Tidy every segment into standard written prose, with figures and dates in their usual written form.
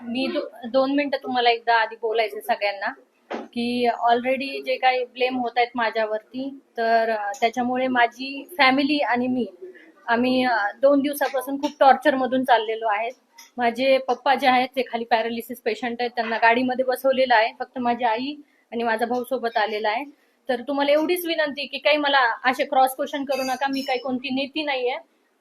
मी 2 मिनिटं तुम्हाला एकदा आधी बोलायचं सगळ्यांना की ऑलरेडी जे काही ब्लेम होत आहेत माझ्यावरती, तर त्याच्यामुळे माझी फॅमिली आणि आम्ही 2 दिवसापासून खूप टॉर्चर मधून चाललेलो आहेत. माझे पप्पा जे आहेत ते खाली पॅरालिसिस पेशंट आहेत, त्यांना गाडीमध्ये बसवलेलं आहे. फक्त माझी आई आणि माझा भाऊ सोबत आलेला आहे. तर तुम्हाला एवढीच विनंती की काही मला असे क्रॉस क्वेश्चन करू नका. मी काही कोणती नेती नाहीये.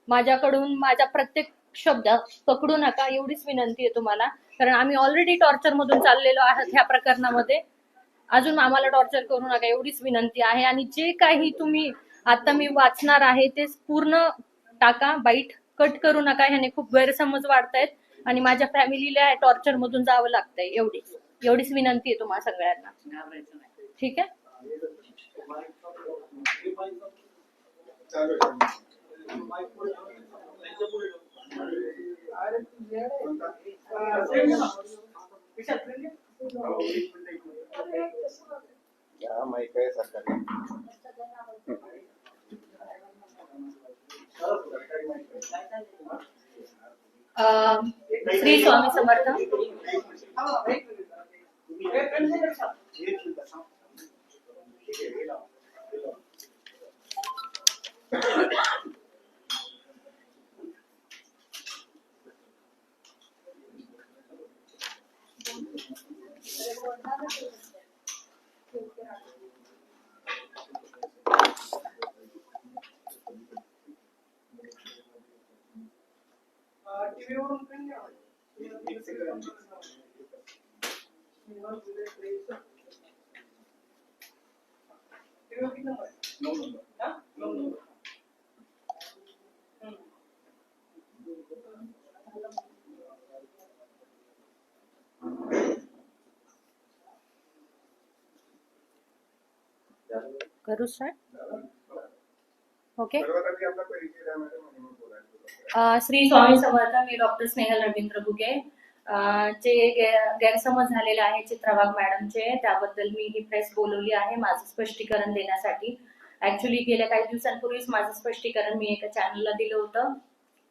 माझ्याकडून माझा प्रत्येक शब्द पकडू नका, एवढीच विनंती आहे तुम्हाला. कारण आम्ही ऑलरेडी टॉर्चर मधून चाललेलो आहोत ह्या प्रकरणामध्ये. अजून आम्हाला टॉर्चर करू नका एवढीच विनंती आहे. आणि जे काही तुम्ही आता मी वाचणार आहे ते पूर्ण टाका, बाईट कट करू नका. ह्याने खूप गैरसमज वाढतायत आणि माझ्या फॅमिलीला टॉर्चर मधून जावं लागतंय. एवढीच विनंती आहे तुम्हाला सगळ्यांना. ठीक आहे. श्री स्वामी समर्थ. करू स्टार्ट. ओके. श्री स्वामी समर्थ. मी डॉक्टर स्नेहल रवींद्र बुगे. जे गैरसमज झालेले आहे चित्रा मॅडमचे, त्याबद्दल मी ही प्रेस बोलवली आहे माझं स्पष्टीकरण देण्यासाठी. ऍक्च्युली गेल्या काही दिवसांपूर्वीच माझं स्पष्टीकरण मी एका चॅनलला दिलं होतं,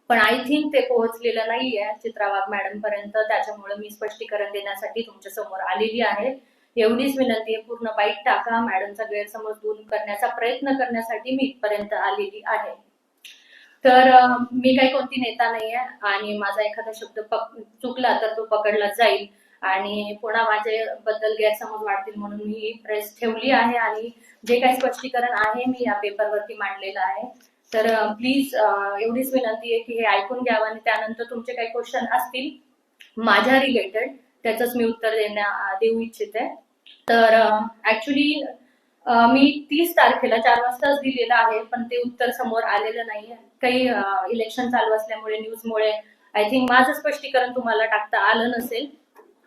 पण आय थिंक ते पोहोचलेलं नाहीये चित्रा मॅडम पर्यंत. त्याच्यामुळे मी स्पष्टीकरण देण्यासाठी तुमच्या समोर आलेली आहे. एवढीच विनंती आहे, पूर्ण बाईट टाका. मॅडमचा गैरसमज दूर करण्याचा प्रयत्न करण्यासाठी मी इथपर्यंत आलेली आहे. तर मी काही कोणती नेता नाहीये आणि माझा एखादा शब्द चुकला तर तो पकडला जाईल आणि पुन्हा माझ्याबद्दल गैरसमज वाढतील म्हणून मी प्रेस ठेवली आहे. आणि जे काही स्पष्टीकरण आहे मी या पेपरवरती मांडलेलं आहे. तर प्लीज एवढीच विनंती आहे की हे ऐकून घ्यावं आणि त्यानंतर तुमचे काही क्वेश्चन असतील माझ्या रिलेटेड त्याचंच मी उत्तर देऊ इच्छिते. तर ऍक्च्युली मी 30 तारखेला 4 वाजताच दिलेलं आहे, पण ते उत्तर समोर आलेलं नाहीये. काही इलेक्शन चालू असल्यामुळे न्यूजमुळे आय थिंक माझं स्पष्टीकरण तुम्हाला टाकता आलं नसेल,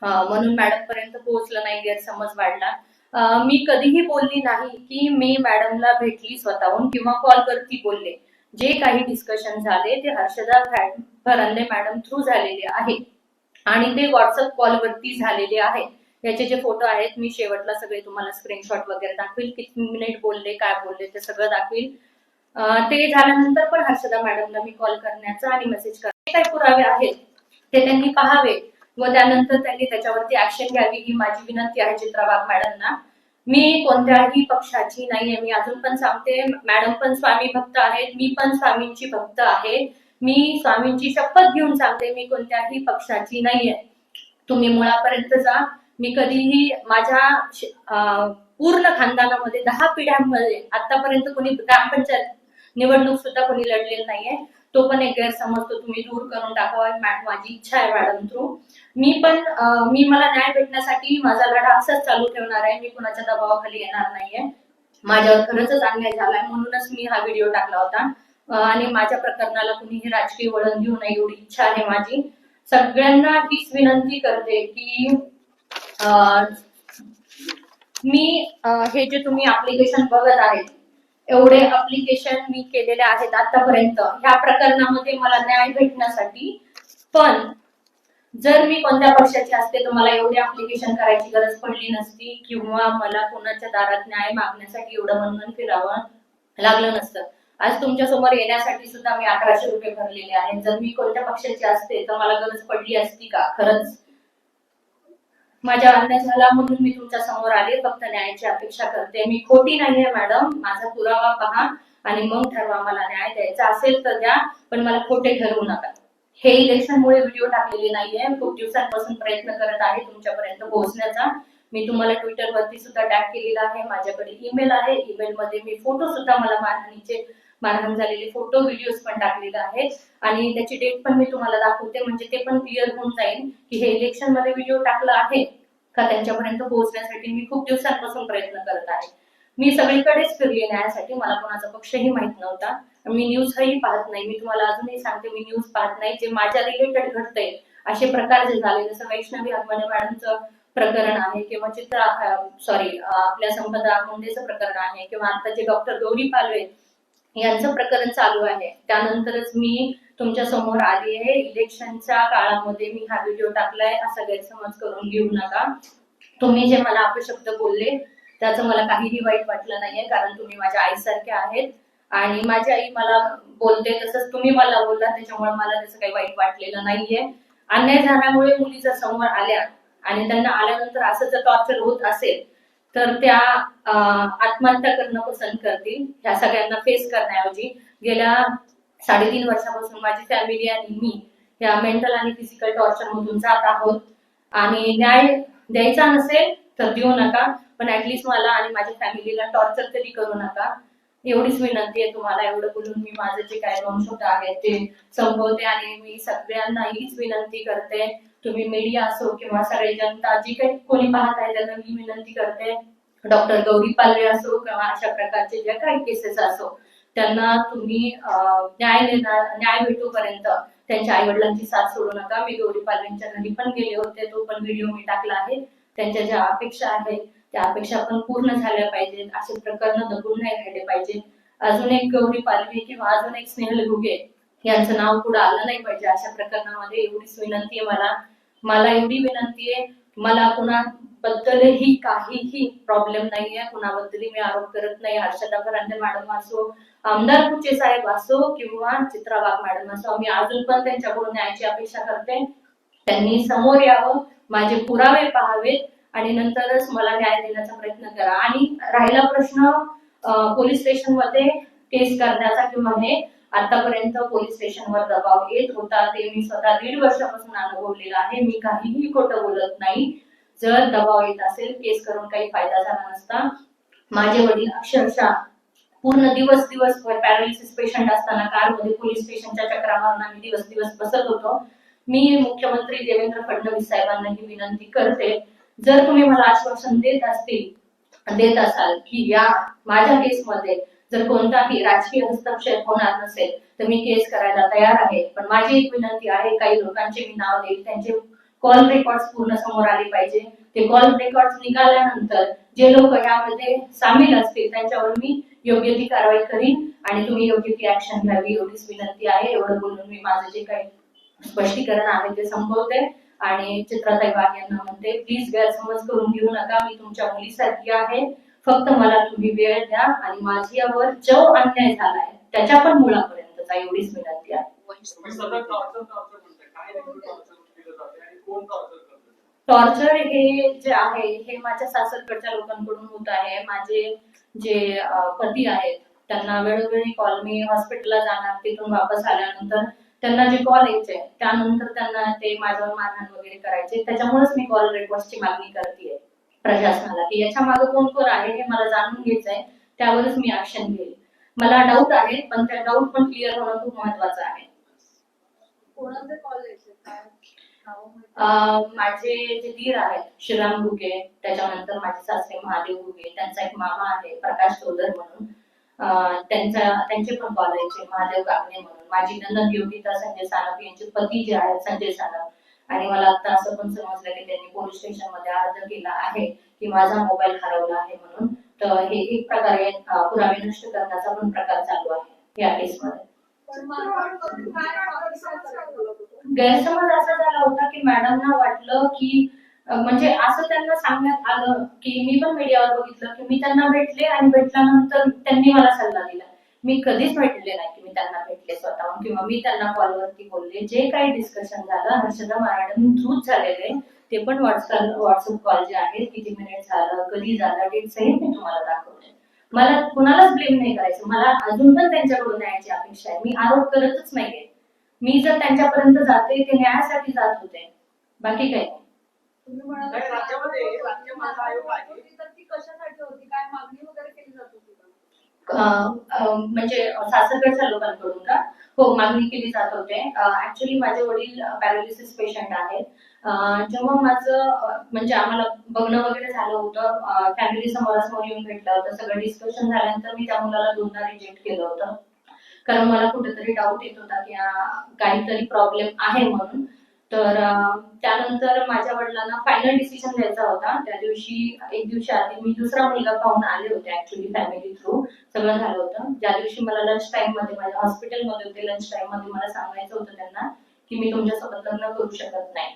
म्हणून मॅडम पर्यंत पोहोचलं नाही, गैरसमज वाढला. मी कधीही बोलली नाही की मी मॅडमला भेटली स्वतःहून किंवा कॉलवरती बोलले. जे काही डिस्कशन झाले ते हर्षदा फरांदे मॅडम थ्रू झालेले आहे आणि ते व्हॉट्सअप कॉलवरती झालेले आहे. याचे जे फोटो आहेत मी शेवटला सगळे तुम्हाला स्क्रीनशॉट वगैरे दाखवेल, किती मिनिट बोलले, काय बोलले ते सगळं दाखवेल. ते झाल्यानंतर पण हर्षदा मॅडमला मी कॉल करण्याचा आणि मेसेज करण्याचे काही पुरावे आहेत ते त्यांनी पाहावे व त्यानंतर त्यांनी त्याच्यावरती ऍक्शन घ्यावी ही माझी विनंती आहे चित्रा मॅडमना. मी कोणत्याही पक्षाची नाहीये. मी अजून पण सांगते, मॅडम पण स्वामी भक्त आहेत, मी पण स्वामींची भक्त आहे. मी स्वामींची शपथ घेऊन सांगते, मी कोणत्याही पक्षाची नाहीये. तुम्ही मुळापर्यंत जा. मी कधीही माझ्या पूर्ण खानदानामध्ये 10 पिढ्यांमध्ये आतापर्यंत कोणी ग्रामपंचायत निवडणूक सुद्धा कोणी लढलेलं नाहीये. तो पण एक गैरसमज तो तुम्ही दूर करून टाकावा, माझी इच्छा आहे मॅडम थ्रू. मी मला न्याय भेटण्यासाठी माझा लढा असाच चालू ठेवणार आहे. मी कुणाच्या दबावाखाली येणार नाहीये. माझ्यावर खरंच अन्याय झालाय म्हणूनच मी हा व्हिडिओ टाकला होता आणि माझ्या प्रकरणाला कुणीही राजकीय वळण देऊ नये एवढी इच्छा आहे माझी. सगळ्यांना हीच विनंती करते की मी हे जे तुम्ही ऍप्लिकेशन बघत आहेत, एवढे ऍप्लिकेशन मी केलेले आहेत आतापर्यंत ह्या प्रकरणामध्ये मला न्याय भेटण्यासाठी. पण जर मी कोणत्या पक्षाची असते तर मला एवढे ऍप्लिकेशन करायची गरज पडली नसती किंवा मला कोणाच्या दारात न्याय मागण्यासाठी एवढं मनमन फिरावं लागलं नसतं. आज तुमच्या समोर येण्यासाठी सुद्धा मी 1100 रुपये भरलेले आहेत. जर मी कोणत्या पक्षाची असते तर मला गरज पडली असती का? खरंच माझ्या अन्याय झाला म्हणून मी तुमच्या समोर आले, फक्त न्यायाची अपेक्षा करते. मी खोटी नाहीये मॅडम, माझा पुरावा पहा आणि मग ठरवा. मला न्याय द्यायचा असेल तर द्या, पण मला खोटे ठरवू नका. हे इलेक्शनमुळे व्हिडिओ टाकलेले नाहीये, खूप दिवसांपासून प्रयत्न करत आहे तुमच्यापर्यंत पोहोचण्याचा. मी तुम्हाला ट्विटरवरती सुद्धा टॅग केलेला आहे, माझ्याकडे ईमेल आहे, ईमेल मध्ये मी फोटो सुद्धा मला मारहाण झालेले फोटो व्हिडिओज पण टाकलेले आहेत आणि त्याची डेट पण मी तुम्हाला दाखवते, म्हणजे ते पण क्लिअर होऊन जाईल की हे इलेक्शन मध्ये व्हिडिओ टाकला आहे का त्यांच्यापर्यंत पोहोचण्यासाठी मी खूप दिवसांपासून प्रयत्न करत आहे. मी सगळीकडेच फिरले न्यायासाठी, मला कोणाचा पक्षही माहित नव्हता. मी न्यूजही पाहत नाही, मी तुम्हाला अजूनही सांगते मी न्यूज पाहत नाही. जे माझ्या रिलेटेड घडतंय असे प्रकार जे झाले, जसं वैष्णवी हगवणे मॅडमचं प्रकरण आहे किंवा आपल्या संपदा मुंडेचं प्रकरण आहे किंवा आता जे डॉक्टर गौरी पालवे यांचं प्रकरण चालू आहे, त्यानंतरच मी तुमच्या समोर आली आहे. इलेक्शनच्या काळामध्ये मी हा व्हिडिओ टाकलाय असा गैरसमज करून घेऊ नका. तुम्ही जे मला अपशब्द बोलले त्याचं मला काहीही वाईट वाटलं नाहीये, कारण तुम्ही माझ्या आईसारखे आहेत आणि माझी आई मला बोलते तसंच तुम्ही मला बोलला, त्याच्यामुळे मला त्याचं काही वाईट वाटलेलं नाहीये. अन्याय झाल्यामुळे मुली जर समोर आल्या आणि त्यांना आल्यानंतर असं जर टॉर्चर होत असेल तर त्या आत्महत्या करणं पसंत करतील. ह्या सगळ्यांना फेस करण्याऐवजी गेल्या 3.5 वर्षापासून माझी फॅमिली आणि मी या मेंटल आणि फिजिकल टॉर्चर मधून जात आहोत आणि न्याय द्यायचा नसेल तर देऊ नका, पण ऍटलीस्ट मला आणि माझ्या फॅमिलीला टॉर्चर तरी करू नका, एवढीच विनंती आहे तुम्हाला. एवढं बोलून मी माझे जे काय 2 शब्द आहेत ते संपवते आणि मी सगळ्यांना हीच विनंती करते, तुम्ही मीडिया असो किंवा सगळे जनता जी काही कोणी पाहत आहे त्यांना मी विनंती करते, डॉक्टर गौरी पालवे असो किंवा अशा प्रकारचे ज्या काही केसेस असो त्यांना तुम्ही न्याय भेटूपर्यंत त्यांच्या आई वडिलांची साथ सोडू नका. मी गौरी पालवेंच्या घरी पण गेले होते, तो पण व्हिडिओ मी टाकला आहे. त्यांच्या ज्या अपेक्षा आहेत त्या अपेक्षा पण पूर्ण झाल्या पाहिजेत, असे प्रकरण दबून नाही राहिले पाहिजे. अजून एक गौरी पालवे किंवा अजून एक स्नेहल घुगे यांचं नाव पुढे आलं नाही पाहिजे अशा प्रकरणामध्ये, एवढीच विनंती आहे मला एवढी विनंती आहे. मला कुणाबद्दलही काहीही प्रॉब्लेम नाहीये, कुणाबद्दलही मी आरोप करत नाही. हर्षदा फरांदे मॅडम असो, आमदार कुचे साहेब असो किंवा चित्रा वाघ मॅडम असो, मी अजून पण त्यांच्याकडून न्यायाची अपेक्षा करते. त्यांनी समोर यावं, माझे पुरावे पाहावेत आणि नंतरच मला न्याय देण्याचा प्रयत्न करा. आणि राहिला प्रश्न पोलीस स्टेशन मध्ये केस करण्याचा किंवा हे आतापर्यंत पोलीस स्टेशनवर दबाव येत होता, ते मी स्वतः 1.5 वर्षापासून अनुभवलेलं आहे. मी काहीही खोटं बोलत नाही. जर दबाव येत असेल, केस करून काही फायदा झाला नसता. माझे वडील अक्षरशः पूर्ण दिवस पॅरालिसिस पेशंट असताना कारमध्ये पोलीस स्टेशनच्या चक्रा मारून आम्ही दिवस बसत होतो. मी मुख्यमंत्री देवेंद्र फडणवीस साहेबांना ही विनंती करते, जर तुम्ही मला आश्वासन देत असाल की या माझ्या केसमध्ये जर कोणताही राजकीय हस्तक्षेप होणार नसेल तर मी केस करायला तयार आहे. पण माझी एक विनंती आहे, काही लोकांचे मी नाव देईल, त्यांचे कॉल रेकॉर्ड्स पूर्ण समोर आले पाहिजे. ते कॉल रेकॉर्ड्स निघाल्यानंतर जे लोक यामध्ये सामील असतील त्यांच्यावर मी योग्य ती कारवाई करीन आणि तुम्ही योग्य ती ऍक्शन घ्यावी, एवढीच विनंती आहे. एवढं बोलून मी माझं जे काही स्पष्टीकरण आहे ते संपवते आणि चित्राताई वाघ यांना म्हणते, प्लीज गैरसमज करून घेऊ नका. मी तुमच्या मुलीसारखी आहे, फक्त मला तुम्ही वेळ द्या आणि माझ्यावर जो अन्याय झालाय त्याच्या पण मुळापर्यंतचा एवढीच विनंती आहे. टॉर्चर हे जे आहे हे माझ्या सासरकडच्या लोकांकडून होत आहे. माझे जे पती आहेत त्यांना वेळोवेळी कॉल, मी हॉस्पिटलला जाणार तिथून वापस आल्यानंतर त्यांना जे कॉल यायचे त्यानंतर त्यांना ते माझ्यावर मारहाण वगैरे करायचे. त्याच्यामुळेच मी कॉल रेकॉर्डची मागणी करतेय प्रशासनाला की याच्या मागे कोण आहे हे मला जाणून घ्यायचंय, त्यावरच मी ऍक्शन घेईल. मला डाऊट आहे पण त्या डाऊट पण क्लिअर होणं खूप महत्वाचं आहे. माझे जे दीर आहेत श्रीराम घुगे, त्याच्यानंतर माझे सासरे महादेव घुगे, त्यांचा एक मामा आहे प्रकाश चौधर म्हणून, त्यांचे पण कॉल यायचे, महादेव कागणे म्हणून. माझी नंदन योगिता संजय सानप यांचे पती जे आहेत संजय सानप, आणि मला आता असं पण समजलं की त्यांनी पोलीस स्टेशन मध्ये अर्ज केला आहे की माझा मोबाईल हरवला आहे म्हणून. तर हे एक प्रकारे पुरावे नष्ट करण्याचा पण प्रकार चालू आहे या केसमध्ये. गैरसमज असा झाला होता की मॅडमना वाटलं की म्हणजे असं त्यांना सांगण्यात आलं की मी पण मीडियावर बघितलं की मी त्यांना भेटले आणि भेटल्यानंतर त्यांनी मला सल्ला दिला. मी कधीच भेटले नाही की मी त्यांना भेटले स्वतःहून किंवा मी त्यांना कॉलवरती बोलले. जे काही डिस्कशन झालं हर्षदा मॅडम थ्रूच झालेले, ते पण व्हॉट्सअप कॉल जे आहेत, किती मिनिट झालं, कधी झालं, डेट सहित मी तुम्हाला दाखवते. मला कुणालाच ब्लेम नाही करायचं. मला अजून पण त्यांच्याकडून न्यायाची अपेक्षा आहे. मी आरोप करतच नाहीये. मी जर त्यांच्यापर्यंत जाते ते न्यायासाठी जात होते, बाकी काही नाही. तुम्ही म्हणाला राज्यामध्ये राज्य महिला आयोग आहे, तर ती कशासाठी होती, काय मागणी वगैरे केली जात होती का? म्हणजे सासरकडच्या लोकांकडून का? हो, मागणी केली जात होते. ऍक्च्युली माझे वडील पॅरालिसिस पेशंट आहेत. जेव्हा माझं म्हणजे आम्हाला बघणं वगैरे झालं होतं, फॅमिली समोरासमोर येऊन भेटलं होतं, सगळं डिस्कशन झाल्यानंतर मी त्या मुलाला दोनदा रिजेक्ट केलं होतं, कारण मला कुठेतरी डाऊट येत होता की काहीतरी प्रॉब्लेम आहे म्हणून. तर त्यानंतर माझ्या वडिलांना फायनल डिसिजन द्यायचा होता. त्या दिवशी एक दिवशी आधी मी दुसरा मुलगा पाहून आले होते, ऍक्च्युली फॅमिली थ्रू सगळं झालं होतं. ज्या दिवशी मला लंच टाइम मध्ये, माझ्या हॉस्पिटलमध्ये होते, लंच टाइम मध्ये मला सांगायचं होतं त्यांना की मी तुमच्यासोबत लग्न करू शकत नाही.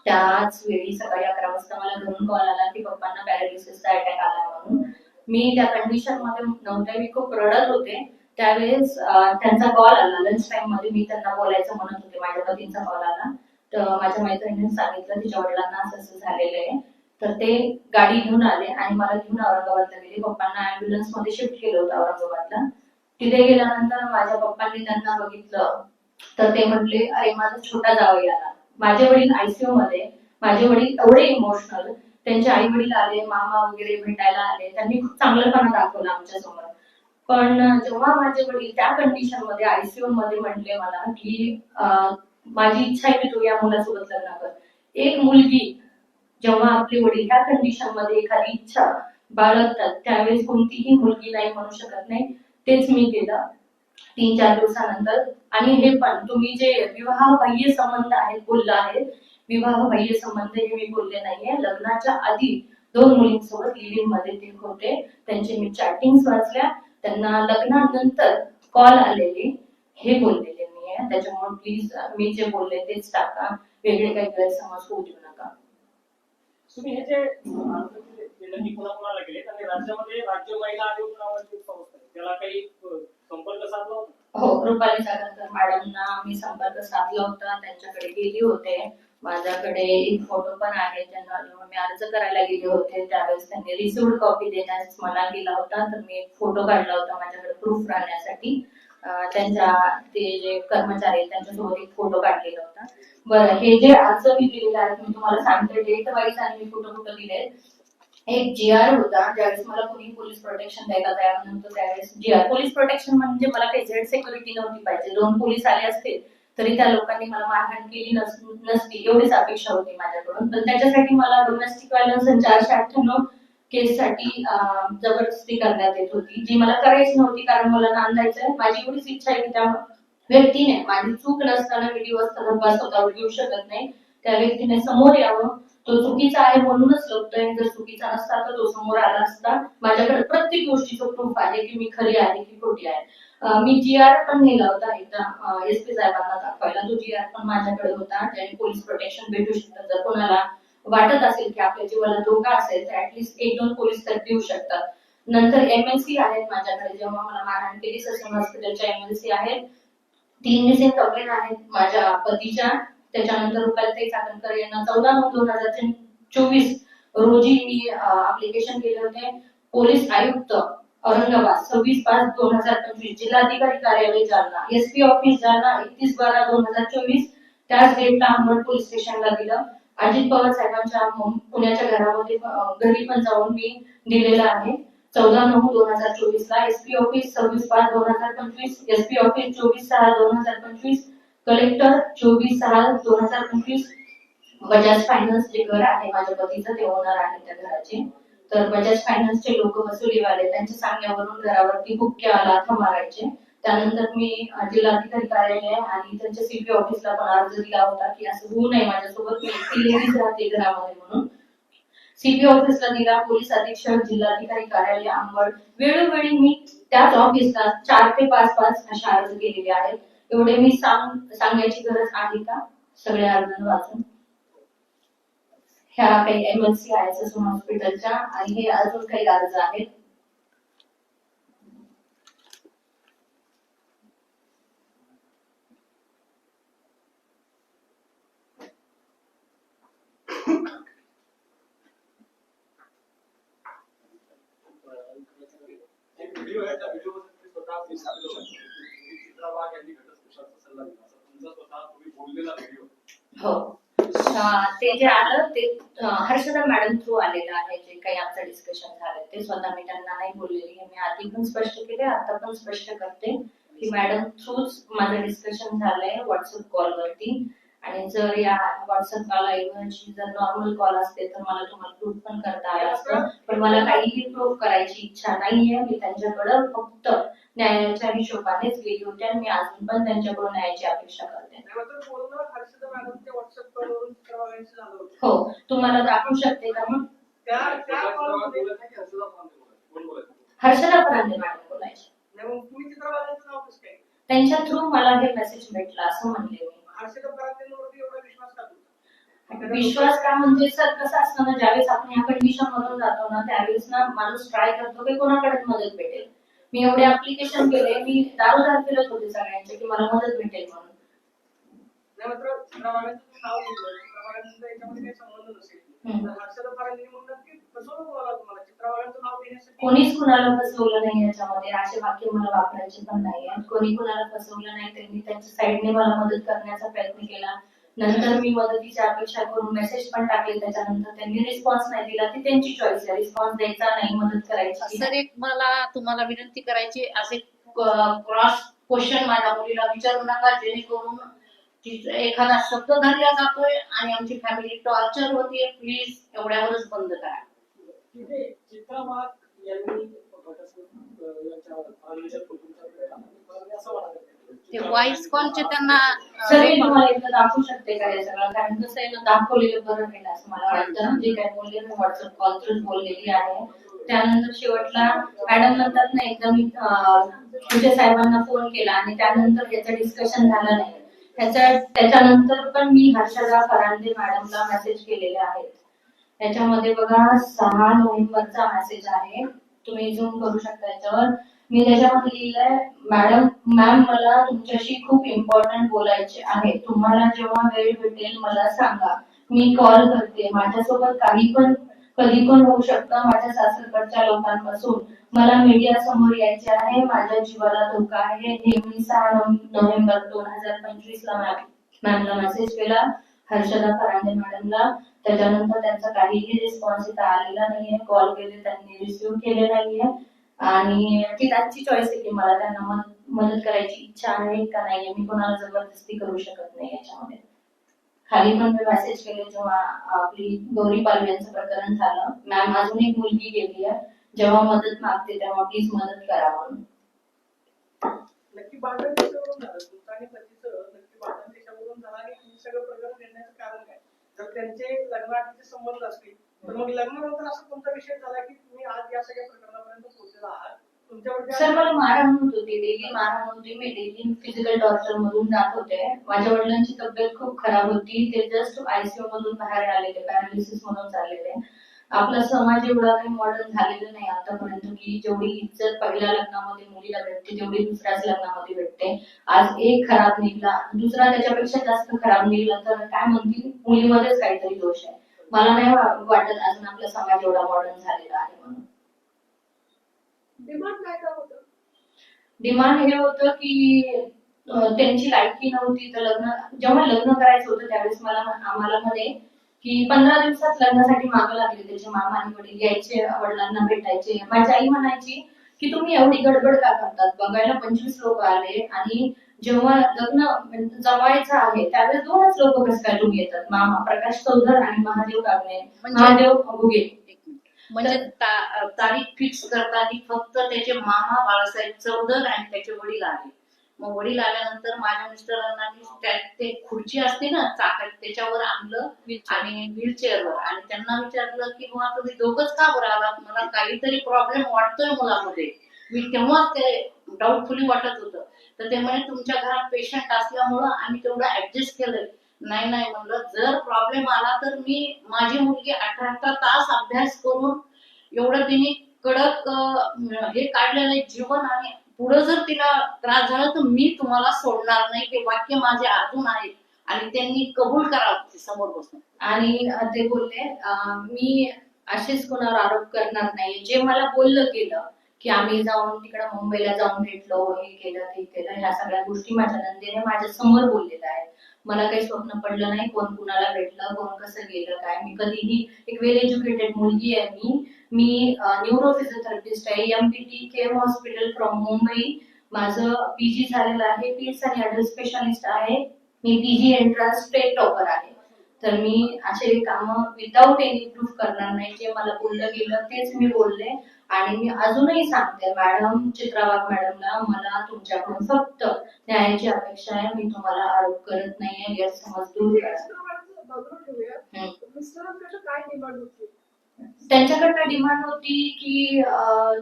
त्याच वेळी सकाळी 11 वाजता मला घरून कॉल आला की पप्पांना पॅरालिसिसचा अटॅक आला म्हणून. मी त्या कंडिशन मध्ये नव्हते, मी खूप रडत होते. त्यावेळेस त्यांचा कॉल आला लंच टाइम मध्ये. मी त्यांना बोलायचं म्हणत होते, माझ्या पतींचा कॉल आला. तर माझ्या मैत्रिणीने सांगितलं तिच्या वडिलांना असं असं झालेलं आहे. तर ते गाडी घेऊन आले आणि मला घेऊन औरंगाबादला गेले. पप्पांना अँब्युलन्स मध्ये शिफ्ट केलं होतं औरंगाबादला. तिथे गेल्यानंतर माझ्या पप्पांनी त्यांना बघितलं तर ते म्हटले, अरे माझा छोटा जावई आला. माझे वडील आयसीयू मध्ये. माझे वडील एवढे इमोशनल. त्यांचे आई वडील आले, मामा वगैरे भेटायला आले. त्यांनी खूप चांगलंपणा दाखवलं आमच्या समोर. पण जेव्हा माझे वडील त्या कंडिशन मध्ये आयसीयू मध्ये म्हटले मला की माझी इच्छा आहे की तू या मुलासोबत लग्न कर. एक मुलगी जेव्हा आपले वडील ह्या कंडिशन मध्ये एखादी इच्छा बाळगतात, त्यावेळेस कोणतीही मुलगी नाही म्हणू शकत नाही. तेच मी केलं 3-4 दिवसानंतर. आणि हे पण तुम्ही जे विवाह बाह्य संबंध आहेत बोलला आहे, विवाह बाह्य संबंध हे मी बोलले नाहीये. लग्नाच्या आधी 2 मुलींसोबत लिव्ह मध्ये ते होते. त्यांचे मी चॅटिंग्स वाचल्या. त्यांना लग्नानंतर कॉल आलेले हे बोललेले मी आहे. त्याच्यामुळे प्लीज मी जे बोलले तेच टाका, वेगळे काही गैरसमज होऊ देऊ नका. तुम्ही हे जे नक्की कोणाकोणाला गेले आणि राज्यामध्ये राज्य महिला आयोग नावाची संस्था आहे, त्याला काही संपर्क साधला होता? हो, रुपाली सागरकर मॅडमना मी संपर्क साधला होता. त्यांच्याकडे गेली होते. माझ्याकडे एक फोटो पण आहे. त्यांना जेव्हा मी अर्ज करायला गेले होते त्यावेळेस त्यांनी रिसिव्ड कॉपी देण्यास मना केला होता. तर मी एक फोटो काढला होता माझ्याकडे प्रूफ राहण्यासाठी. त्यांच्या ते जे कर्मचारी आहेत त्यांच्यासोबत एक फोटो काढलेला होता. बरं, हे जे अर्ज मी दिलेले आहेत मी तुम्हाला सांगते डेट वाईज आणि मी कुठं कुठं दिले. एक जीआर होता. ज्यावेळेस मला कोणी पोलीस प्रोटेक्शन द्यायला तयार नव्हतं त्यावेळेस जीआर. पोलीस प्रोटेक्शन म्हणजे मला काही झेड सिक्युरिटी नव्हती पाहिजे. 2 पोलीस आले असते तरी त्या लोकांनी मला मारहाण केली नसती एवढीच अपेक्षा होती माझ्याकडून. पण त्याच्यासाठी मला डोमेस्टिक व्हायलन्स 498 केस साठी जबरदस्ती करण्यात येत होती, जी मला करायची नव्हती कारण मला नांदायचंय. माझी एवढीच इच्छा आहे की त्या व्यक्तीने, माझी चूक नसताना व्हिडिओ असताना स्वतःवर घेऊ शकत नाही, त्या व्यक्तीने समोर यावं. तो चुकीचा आहे म्हणूनच लढतोय. जर चुकीचा नसता तर तो समोर आला असता. माझ्याकडे प्रत्येक गोष्टीचं प्रूफ आहे की मी खरी आहे की खोटी आहे. मी जीआर पण नेला होता एकदा एसपी साहेबांना दाखवायला. तो जीआर पण माझ्याकडे होता. त्याने पोलीस प्रोटेक्शन भेटू शकतं. जर कोणाला वाटत असेल की आपल्या जीवाला धोका असेल तर ऍटलीस्ट 1-2 पोलीस तर देऊ शकतात. नंतर एमएलसी आहेत माझ्याकडे. जेव्हा मला मारहाण केली ससून हॉस्पिटलच्या एमएलसी आहेत. 3 मिसिंग कंप्लेंट आहेत माझ्या पतीच्या. त्याच्यानंतर रुपाली चाकणकर यांना 14/9/2024 रोजी मी ऍप्लिकेशन केले होते. पोलीस आयुक्त औरंगाबाद 26/5/2025, जिल्हाधिकारी कार्यालय जालना, एसपी ऑफिस जालना 31/12/2024 त्याच डेटला अंबड पोलीस स्टेशनला दिलं. अजित पवार साहेबांच्या पुण्याच्या घरी पण जाऊन मी दिलेलं आहे. 14/9/2024 ला SP office 26/5/2025, SP office 24/6/2025, collector 24/6/2025. Bajaj finance जे घर आहे माझ्या पतीचं ते ओनर आहे त्या घराचे. तर बजाज फायनान्सचे लोक वसुलीवाले त्यांच्या सांगण्यावरून घरावरती हुक्क्या लाथा मारायचे. त्यानंतर मी जिल्हाधिकारी कार्यालय आणि त्यांच्या सीपी ऑफिसला पण अर्ज दिला होता की असं होऊ नये माझ्यासोबत, मी एकटी लेडीज राहते घरामध्ये म्हणून. सीपी ऑफिसला दिला, पोलीस अधीक्षक, जिल्हाधिकारी कार्यालय अंबड. वेळोवेळी मी त्याच ऑफिसला 4 ते 5 असे अर्ज केलेले आहेत. एवढे मी सांगायची गरज आहे का सगळे अर्ज वाचून? ह्या काही एमएलसी आहेत ससून हॉस्पिटलच्या आणि हे अजून काही अर्ज आहेत. व्हिडिओ आहे त्या व्हिडिओमध्ये तुम्ही स्वतः सांगितलं होतं की चित्रा वाघ यांनी घटस्फोटाचा सल्ला दिला असा तुमचा स्वतः तुम्ही बोललेला व्हिडिओ. हो. ते जे आलं ते हर्षदा मॅडम थ्रू आलेलं आहे. जे काही आमचं डिस्कशन झालं ते स्वतः मी त्यांना नाही बोललेली आहे. मी आधी पण स्पष्ट केले, आता पण स्पष्ट करते की मॅडम थ्रूच माझं डिस्कशन झालंय व्हॉट्सअप कॉलवरती. आणि जर या व्हॉट्सअप कॉल ऐवजी जर नॉर्मल कॉल असते तर मला तुम्हाला प्रूफ पण करता आलं असतं, पण मला काहीही प्रूफ करायची इच्छा नाहीये. मी त्यांच्याकडं फक्त न्यायाच्या हिशोबानेच गेली होती आणि मी अजून पण त्यांच्याकडून न्यायाची अपेक्षा करते. हर्षदा मॅडम ते व्हॉट्सअप कॉलवरून चित्रा वाघांशी झालं होतं. हो, तुम्हाला दाखवू शकते का मग? त्या कॉलमध्ये हर्षदा परांदे मॅडम बोलायचे. मग तुम्ही चित्रा वाघांचं नाव कसं काय? त्यांच्या थ्रू मला हे मेसेज भेटला असं म्हणले मी. हर्षदा परांदेवरती एवढा विश्वास का तुमचा? विश्वास का म्हणजे सर कसं असतं ना, ज्यावेळेस आपण या कंडिशन मधून जातो ना त्यावेळेस ना माणूस ट्राय करतो की कोणाकडे मदत भेटेल. मी एवढे ऍप्लिकेशन केले, मी दारोदार फिरत होते सगळ्यांचे की मला मदत भेटेल म्हणून. नाही मात्र चित्रा वाघांचं तुम्ही नाव घेतलं, चित्रा वाघांचा याच्यामध्ये काही संबंध नसेल तर हर्षदा परांदे म्हणून की फसवणूक बोला तुम्हाला चित्रा वाघांचं नाव घेण्यासाठी. कोणीच कुणाला फसवलं नाही याच्यामध्ये, असे वाक्य मला वापरायचे पण नाही. कोणी कुणाला फसवलं नाही. त्यांनी त्यांच्या साईडने मला मदत करण्याचा प्रयत्न केला. नंतर मी मदतीची अपेक्षा करून मेसेज पण टाकले, त्याच्यानंतर त्यांनी रिस्पॉन्स नाही दिला. ती त्यांची चॉईस आहे, रिस्पॉन्स द्यायचा नाही, मदत करायची. सर एक मला तुम्हाला विनंती करायची, असे क्रॉस क्वेश्चन माझ्या मुलीला विचारू नका जेणेकरून एखादा शब्द धरला जातोय आणि आमची फॅमिली टॉर्चर होतीये. प्लीज एवढ्यावरच बंद करा. तिथे चित्रा वाघ यांनी असं वाटतं ते व्हॉइस कॉलचे त्यांना सर मी तुम्हाला एकदा दाखवू शकते का हे सगळं, कारण कसं आहे ना, दाखवलेलं बरं राहील असं मला वाटतं. जे काय बोलले मी व्हॉट्सअप कॉल थ्रूच बोललेली आहे. त्यानंतर शेवटला मॅडम म्हणतात ना, एकदा मी तुझ्या साहेबांना फोन केला आणि त्यानंतर याचं डिस्कशन झालं नाही. त्याच्यानंतर पण मी हर्षदा परांदे मॅडमला मेसेज केलेले आहेत. त्याच्यामध्ये बघा 6 नोव्हेंबरचा मेसेज आहे, तुम्ही झूम करू शकता याच्यावर. मी त्याच्यामध्ये लिहिलंय, मॅम मला तुमच्याशी खूप इम्पॉर्टंट बोलायचे आहे. तुम्हाला जेव्हा वेळ भेटेल मला सांगा, मी कॉल करते. माझ्यासोबत कधी पण होऊ शकतं. माझ्या सासरकडच्या लोकांपासून मला मीडिया समोर यायचे आहे. माझ्या जीवाला धोका आहे. हे मी 6 नोव्हेंबर 2025 ला मॅमला मेसेज केला, हर्षदा परांदे मॅडमला. त्याच्यानंतर त्यांचा काहीही रिस्पॉन्स इथं आलेला नाहीये. कॉल केले त्यांनी रिसिव्ह केले नाहीये. आणि ती त्यांची चॉईस आहे की मला त्यांना मदत करायची इच्छा आहे का नाहीये. मी कोणाला जबरदस्ती करू शकत नाही याच्यामध्ये. खाली पण मी मेसेज केले जेव्हा आपली गौरी पालवे यांचं प्रकरण झालं, मॅम अजून एक मुलगी गेली आहे, जेव्हा मदत मागते तेव्हा प्लीज मदत करा म्हणून. नक्की भांडण कशावरून झालं तुमचं आणि पतीचं? नक्की भांडण कशावरून झालं आणि हे सगळं प्रकरण घडण्याचं कारण काय? जर त्यांचे लग्नाआधीचे संबंध असतील तर मग लग्नानंतर असं कोणता विषय झाला की तुम्ही आज या सगळ्या प्रकरणापर्यंत पोहोचलेला आहात? सर मला मारहाण होत होती, डेली मारहाण होती. मी डेली फिजिकल टॉर्चर मधून जात होते. माझ्या वडिलांची तब्येत खूप खराब होती. ते जस्ट आयसीयू मधून बाहेर आलेले, पॅरालिसिस मधून चाललेले. आपला समाज एवढा काही मॉडर्न झालेला नाही आतापर्यंत की जेवढी इज्जत पहिल्या लग्नामध्ये मुलीला भेटते तेवढी दुसऱ्याच लग्नामध्ये भेटते. आज एक खराब निघला, दुसरा त्याच्यापेक्षा जास्त खराब निघला तर काय म्हणतील, मुलीमध्येच काहीतरी दोष आहे. मला नाही वाटत अजून आपला समाज एवढा मॉडर्न झालेला आहे म्हणून. डिमांड काय काय होतं? डिमांड हे होतं की त्यांची लायकी नव्हती तर जेव्हा लग्न करायचं होतं त्यावेळेस आम्हाला म्हणे की 15 दिवसात लग्नासाठी मागं लागले. त्याचे मामा आणि वडील यायचे, वडिलांना भेटायचे. माझी आई म्हणायची की तुम्ही एवढी गडबड का करतात, बघायला 25 लोक आले आणि जेव्हा लग्न जमायचं आहे त्यावेळेस 2च लोक कसं काय तुम्ही येतात, मामा प्रकाश चौधर आणि महादेव कागणे, महादेव घुगे. म्हणजे तारीख फिक्स करताना फक्त त्याचे मामा बाळासाहेब चौधर आणि त्याचे वडील आले. मग वडील आल्यानंतर माझ्या मिस्टरांना ते खुर्ची असते ना चाकात त्याच्यावर आणलं आणि व्हीलचेअरवर, आणि त्यांना विचारलं की बुवा तुम्ही दोघंच का बरं आलात, मला काहीतरी प्रॉब्लेम वाटतोय मुलामध्ये. मी तेव्हा ते डाऊटफुली वाटत होतं. तर ते म्हणे तुमच्या घरात पेशंट असल्यामुळं आम्ही तेवढं ऍडजस्ट केलंय. नाही म्हणलं, जर प्रॉब्लेम आला तर माझी मुलगी 18 तास अभ्यास करून एवढं तिने कडक हे काढलेलं आहे जीवन, आणि पुढे जर तिला त्रास झाला तर मी तुम्हाला सोडणार नाही. ते वाक्य माझे अजून आहे आणि त्यांनी कबूल करावं समोर बसून. आणि ते बोलले मी असेच कोणावर आरोप करणार नाही. जे मला बोललं गेलं की आम्ही जाऊन तिकडे मुंबईला जाऊन भेटलो, हे केलं ते केलं. ह्या सगळ्या गोष्टी माझ्या नंदेने माझ्या समोर बोललेल्या आहेत. मला काही स्वप्न पडलं नाही कोण कुणाला भेटलं, कोण कसं गेलं काय. मी कधीही एक वेल एज्युकेटेड मुलगी आहे. मी न्यूरो फिजिओथेरपिस्ट आहे, MPT came hospital from Mumbai. माझं PG झालेलं आहे, किड्स आणि अडल्ट स्पेशालिस्ट आहे. मी PG एंट्रन्स स्टेट टॉपर आहे. तर मी असे काम विदाऊट एनी प्रूफ करणार नाही. जे मला बोललं गेलं तेच मी बोलले. आणि मी अजूनही सांगते मॅडम, चित्रा वाघ मॅडमला, मला तुमच्याकडून फक्त न्यायाची अपेक्षा आहे. मी तुम्हाला आरोप करत नाहीये, गैरसमज दूर करा. मिस्टरांकडे काय डिमांड होती? त्यांच्याकडनं डिमांड होती की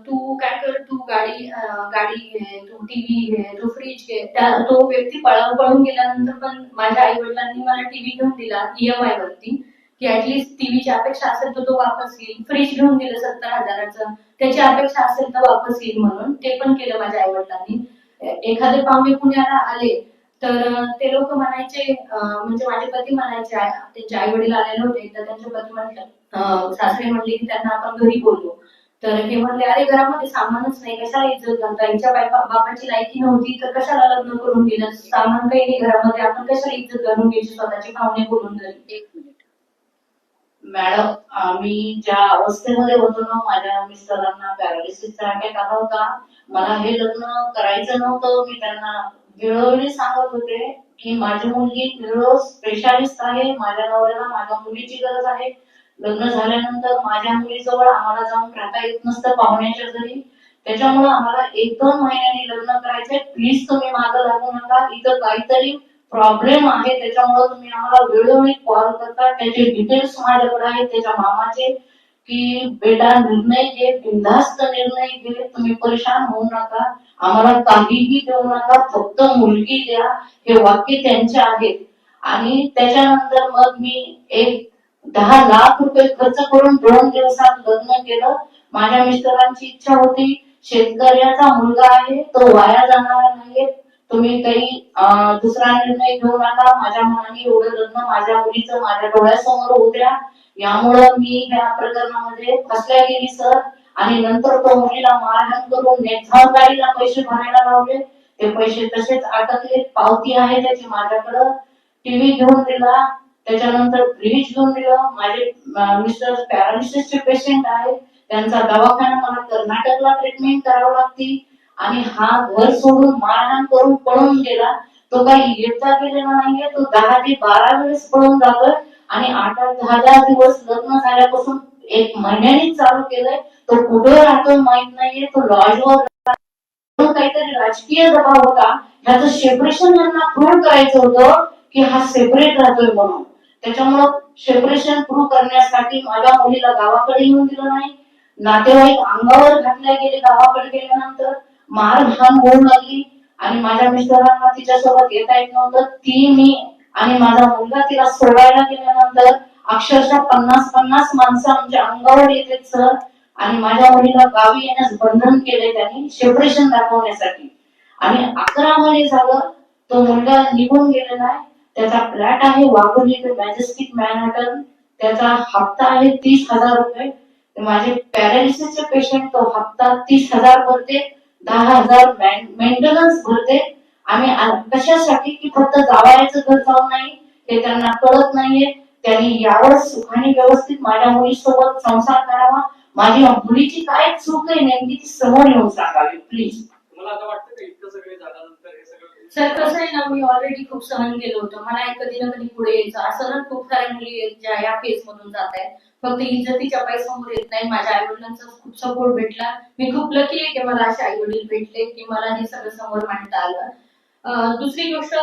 तू काय कर, तू गाडी घे, तू टीव्ही घे, तू फ्रीज घे. तो व्यक्ती पळून गेल्यानंतर पण माझ्या आई वडिलांनी मला टीव्ही घेऊन दिला EMI वरती, की ऍटलीस्ट टीव्हीची अपेक्षा असेल तर तो वापस येईल. फ्रीज घेऊन दिलं 70,000चं, त्याची अपेक्षा असेल तर वापस येईल म्हणून. ते पण केलं माझ्या आई वडिलांनी. एखादे पाहुणे पुण्याला आले तर ते लोक म्हणायचे, म्हणजे माझे पती म्हणायचे, त्यांचे आई वडील आलेले होते तर त्यांचे पती म्हटलं, सासरे म्हणले की त्यांना आपण घरी बोलवू. तर हे म्हणले, अरे घरामध्ये सामानच नाही, कशाला इज्जत घालता, हिच्या बापाची लायकी नव्हती तर कशाला लग्न करून दिलं, सामान काही नाही घरामध्ये, आपण कशाला इज्जत घालून घ्यायची स्वतःचे पाहुणे बोलून घरी. एक मिनिट मॅडम, आम्ही ज्या अवस्थेमध्ये होतो ना, माझ्या मिस्टरांना पॅरालिसिसचा अटॅक आला होता. मला हे लग्न करायचं नव्हतं. मी त्यांना वेळोवेळी सांगत होते की माझी मुलगी न्यूरो स्पेशालिस्ट आहे, माझ्या नवऱ्याला माझ्या मुलीची गरज आहे. लग्न झाल्यानंतर माझ्या मुलीजवळ आम्हाला जाऊन राहता येत नसतं पाहुण्याच्या घरी. त्याच्यामुळे आम्हाला 1-2 महिन्यांनी लग्न करायचंय. प्लीज तुम्ही मागं लागू नका. इथं काहीतरी प्रॉब्लेम आहे, त्याच्यामुळे तुम्ही आम्हाला वेळोवेळी कॉल करता. त्याचे डिटेल्स माझ्याकडे आहेत, त्याच्या मामाचे, की बेटा निर्णय घे, बिनधास्त निर्णय घे, तुम्ही परेशान होऊ नका, आम्हाला काहीही देऊ नका, फक्त मुलगी द्या. हे वाक्य त्यांचे आहेत. आणि त्याच्यानंतर मग मी 10 लाख रुपये खर्च करून 2 दिवसात लग्न केलं. माझ्या मिस्टरांची इच्छा होती, शेतकऱ्याचा मुलगा आहे, तो वाया जाणार नाहीये, तुम्ही काही दुसरा निर्णय घेऊ नका. माझ्या मनाने एवढं लग्न माझ्या मुलीचं माझ्या डोळ्यासमोर होऊ द्या. यामुळं मी या प्रकरणामध्ये फसल्या गेली सर. आणि नंतर तो मुलीला मारहाण करून नेटझाव गाडीला पैसे भरायला लावले. ते पैसे तसेच अटकले. पावती आहे त्याची माझ्याकडं. टीव्ही घेऊन दिला, त्याच्यानंतर फ्रीज घेऊन दिलं. माझे मिस्टर पॅरालिसिसचे पेशंट आहेत, त्यांचा दवाखाना मला कर्नाटकला ट्रीटमेंट करावं लागते. आणि हा घर सोडून मारहाण करून पळून गेला. तो काही एकदा गेलेला नाहीये, तो 10 ते 12 वेळेस पळून जातोय. आणि 8-10 दिवस लग्न झाल्यापासून 1 महिन्याने चालू केलंय. तो कुठे राहतोय माहित नाहीये, तो लॉजवर काहीतरी राजकीय दबाव होता. ह्याचं सेपरेशन यांना प्रूव्ह करायचं होतं की हा सेपरेट राहतोय म्हणून. त्याच्यामुळं सेपरेशन प्रूव्ह करण्यासाठी माझ्या मुलीला गावाकडे येऊन दिलं नाही. नातेवाईक अंगावर घातल्या गेले. गावाकडे गेल्यानंतर मारहाण होऊ लागली. आणि माझ्या मिस्टरांना तिच्यासोबत येता येत नव्हतं. ती, मी आणि माझा मुलगा तिला सोडायला गेल्यानंतर अक्षरशः 50 माणसं आमच्या अंगावर येतात सर. आणि माझ्या मुलीला गावी येण्यास बंधन केले त्यांनी सेपरेशन दाखवण्यासाठी. आणि 11 महिने झालं तो मुलगा निघून गेलेला आहे. त्याचा फ्लॅट आहे वाघोली मॅजेस्टिक मॅनहॅटन. त्याचा हप्ता आहे 30,000 रुपये. माझे पॅरालिसिसचे पेशंट तो हप्ता 30,000 भरते, 10,000 मेंटेनन्स भरते. आम्ही कशासाठी की फक्त जावयाचं घर जाऊ नाही हे त्यांना कळत नाहीये. त्यांनी यावर सुखाने व्यवस्थित माझ्या मुलीसोबत संसार करावा. माझ्या मुलीची काय चूक आहे नेमकी ती समोर येऊन सांगावी प्लीज. तुम्हाला आता वाटतं का इतकं सगळे झाल्यानंतर हे सगळं सर कसं आहे ना, मी ऑलरेडी खूप सहन केलं होतं. मला कधी ना कधी पुढे यायचं. असं ना खूप साऱ्या मुली आहेत ज्या या फेज मधून जात आहेत, फक्त इज्जतीच्या पायसमोर येत नाही. माझ्या आई वडिलांचा खूप सपोर्ट भेटला. मी खूप लकी आहे की मला असे आई वडील भेटले की मला हे सगळं समोर मांडता आलं. दुसरी गोष्ट,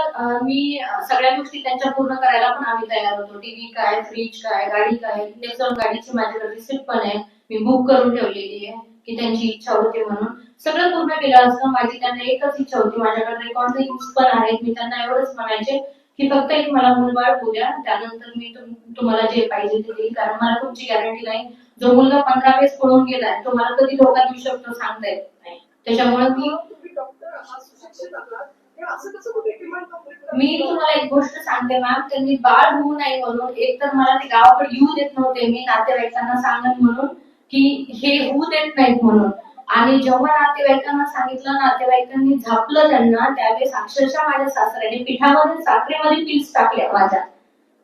मी सगळ्या गोष्टी त्यांच्या पूर्ण करायला पण आम्ही तयार होतो. टीव्ही काय, फ्रीज काय, गाडी काय, नेक्सॉन गाडीची माझ्याकडे रिसिप्ट पण आहे, मी बुक करून ठेवलेली आहे की त्यांची इच्छा होती म्हणून. सगळं पूर्ण केलं असतं. माझी त्यांना एकच इच्छा होती. माझ्याकडे रेकॉर्डिंग्स पण आहेत. मी त्यांना एवढंच म्हणायचे की फक्त एक मला मुलबाळ होऊ द्या, त्यानंतर मी तुम्हाला जे पाहिजे ते देईल. कारण मला तुमची गॅरंटी नाही. जो मुलगा 15 वेळेस पळून गेलाय तो मला कधी धोका देऊ शकतो सांगता येत नाही. त्याच्यामुळे तुम्ही डॉक्टर सुशिक्षित आहात, हे असं कसं कुठे डिमांड कंप्लीट? मी तुम्हाला एक गोष्ट सांगते मॅम, त्यांनी बाळ होऊ नये म्हणून एक तर मला ते गावाकडे येऊ देत नव्हते. मी नातेवाईकांना सांगत म्हणून की हे होऊ देत नाहीत म्हणून. आणि जेव्हा नातेवाईकांना सांगितलं, नातेवाईकांनी झापलं त्यांना, त्यावेळेस अक्षरशः माझ्या सासऱ्याने पिठामध्ये साखरेमध्ये पिल्स टाकल्या माझ्या.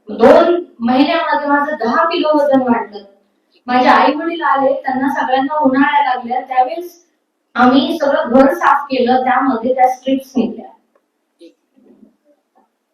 2 महिन्यामध्ये माझं 10 किलो वजन वाढलं. माझे आई वडील आले, त्यांना सगळ्यांना उन्हाळ्या लागल्या. त्यावेळेस आम्ही सगळं घर साफ केलं, त्यामध्ये त्या स्ट्रिप्स निघल्या.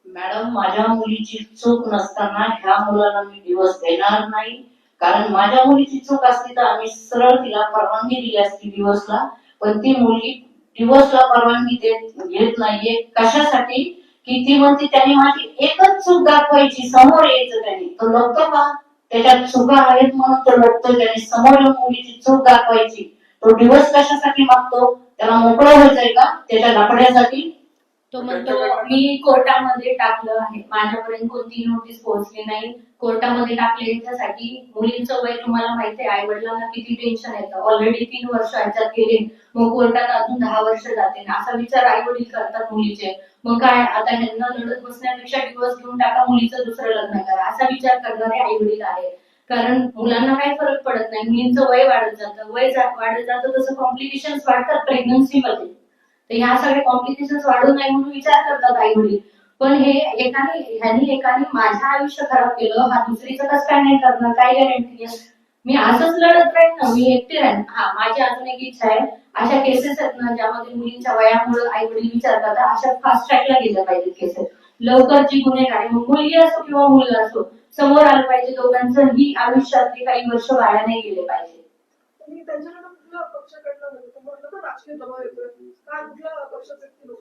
मॅडम, माझ्या मुलीची चूक नसताना ह्या मुलाला मी दिवस देणार नाही. कारण माझ्या मुलीची चूक असती तर आम्ही सरळ तिला परवानगी दिली असती दिवसला. पण ती मुलगी दिवसला परवानगी घेत नाहीये. कशासाठी? की ती म्हणते त्यांनी माझी एकच चूक दाखवायची, समोर यायचं त्यांनी. तो लपतो का? त्याच्यात चुका आहेत म्हणून तो लपतो. त्यांनी समोर मुलीची चूक दाखवायची. तो दिवस कशासाठी मागतो? त्याला मोकळं व्हायचंय का त्याच्या लपड्यासाठी? तो म्हणतो मी कोर्टामध्ये टाकलं आहे, माझ्यापर्यंत कोणतीही नोटीस पोहोचली नाही. कोर्टामध्ये टाकले याच्यासाठी. मुलींचं वय तुम्हाला माहिती आहे, आई वडिलांना किती टेन्शन येतं. ऑलरेडी 3 वर्ष ह्याच्यात गेले, मग कोर्टात अजून 10 वर्ष जाते. असा विचार आई वडील करतात मुलीचे. मग काय, आता ह्यांना लढत बसण्यापेक्षा डिवोर्स घेऊन टाका, मुलीचं दुसरं लग्न करा, असा विचार करणारे आई वडील आहे. कारण मुलांना काही फरक पडत नाही, मुलींचं वय वाढत जातं. वय वाढत जातं तसं कॉम्प्लिकेशन्स वाढतात प्रेग्नन्सीमध्ये. तर ह्या सगळे कॉम्प्लिकेशन्स वाढू नये म्हणून विचार करतात आई वडील. पण ह्यांनी एकाने माझं आयुष्य खराब केलं, हा दुसरीचं कसं काय नाही करणार, काय गॅरंटी आहे? मी असंच लढत राहीन ना, मी एकटी राहीन. हा, माझी अजून एक इच्छा आहे, अशा केसेस आहेत ना ज्यामध्ये मुलींच्या वयामुळे आई वडील विचार करतात, अशा फास्ट ट्रॅकला गेल्या पाहिजेत केसेस. लवकर जी गुन्हेगारी, मग मुलगी असो किंवा मुलगा असो, समोर आलं पाहिजे. दोघांचंही आयुष्यातले काही वर्ष वाया नाही गेले पाहिजे. आणि त्यांच्याकडे कुठल्या पक्षाकडनं म्हणजे तुम्हाला तर राजकीय दबाव येतोय, काय कुठल्या पक्षाचे ते लोक?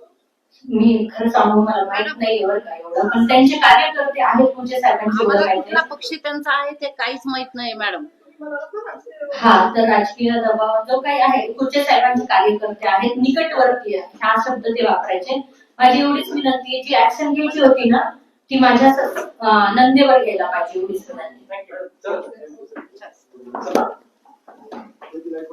मी खरं सांगू, मला माहित नाही एवढं काय एवढं, पण त्यांचे कार्यकर्ते आहेत पूजे साहेबांचे आम्हाला कुठला पक्ष त्यांचा आहे ते काहीच माहित नाही मॅडम. हा, तर राजकीय दबाव जो काही आहे, कुचे साहेबांचे कार्यकर्ते आहेत, निकटवर्तीय हा शब्द ते वापरायचे. माझी एवढीच विनंती आहे, जी ऍक्शन घ्यायची होती ना ती माझ्या नंदेवर घ्यायला पाहिजे, एवढीच विनंती. चला.